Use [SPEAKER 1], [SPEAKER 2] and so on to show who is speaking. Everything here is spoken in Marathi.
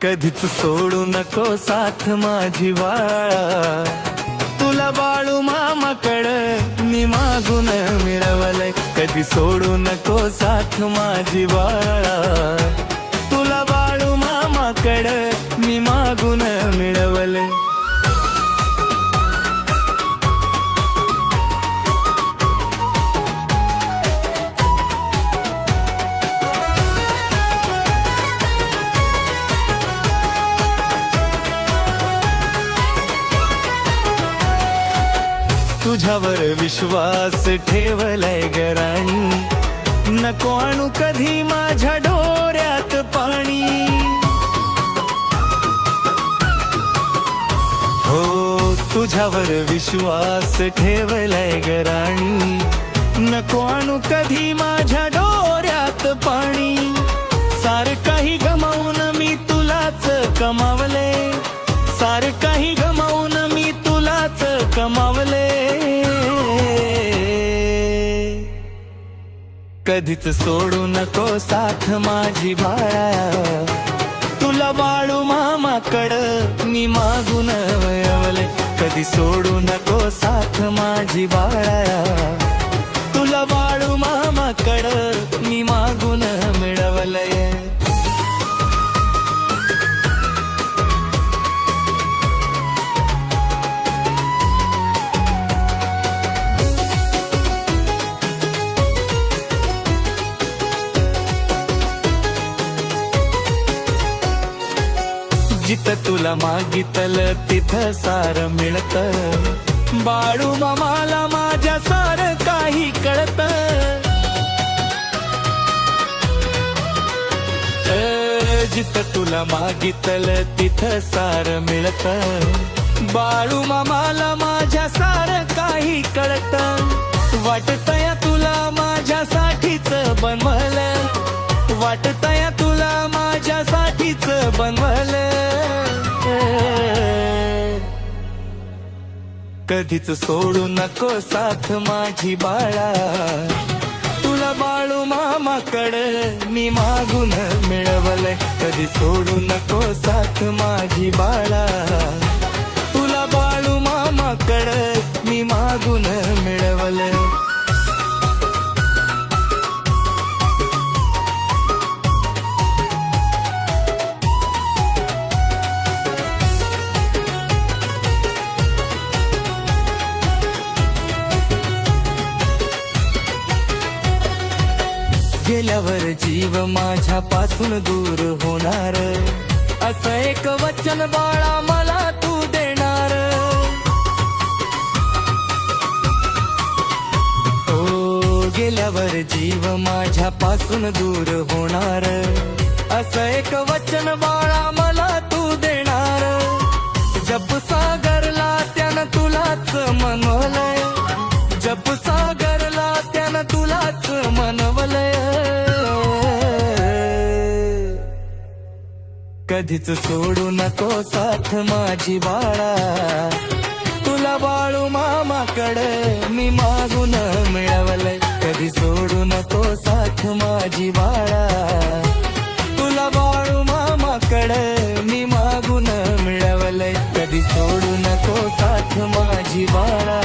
[SPEAKER 1] कधीच सोडू नको साथ माझी बाळा. तुला बाळू मामाकडं मी मागून मिळवलंय. कधी सोडू नको साथ माझी बाळा. तुला बाळू मामाकडं मी मागून मिळवलंय. तुझ्यावर विश्वास ठेवलाय गराणी. नको आणू कधी माझ्या डोऱ्यात पाणी. हो तुझ्यावर विश्वास ठेवलाय गराणी. नको आणू कधी माझ्या डोऱ्यात पाणी. सार काही गमावून मी तुलाच कमावले. सार काही गमावून मी तुलाच कमावले. कधीच सोडू नको साथ माझी बाळा. तुला बाळू मामाकडं मी मागून मिळवलंय. कधी सोडू नको साथ माझी बाळा. तुला बाळू मामाकडं मी मागून मिळवलंय. जिथं तुला मागितलं तिथं सार मिळत. बाळू मामाला माझ्या सार काही कळत. जिथं तुला मागितलं तिथं सार मिळत. बाळू मामाला माझ्या सार काही कळत. वाटतंय तुला माझ्यासाठीच बनवलं. वाटतंय तुला माझ्यासाठीच बनवलं. कधीच सोडू नको साथ माझी बाळा. तुला बाळू मामाकडं मी मागून मिळवलंय. कधी सोडू नको साथ माझी बाळा. तुला बाळू मामाकडं मी मागून मिळवलंय. गेल्यावर जीव माझ्यापासून दूर होणार. असं एक वचन बाळा मला तू देणार. ओ गेल्यावर जीव माझ्यापासून दूर होणार. असं एक वचन बाळा मला तू देणार. जब सागरला त्यानं तुलाच मनवलंय. जब सागरला त्यानं तुलाच मनवलंय. कधीच सोडू नको साथ माझी बाळा. तुला बाळू मामाकडं मी मागून मिळवलंय. कधी सोडू नको साथ माझी बाळा. तुला बाळू मामाकडं मी मागून मिळवलंय. कधी सोडू नको साथ माझी बाळा.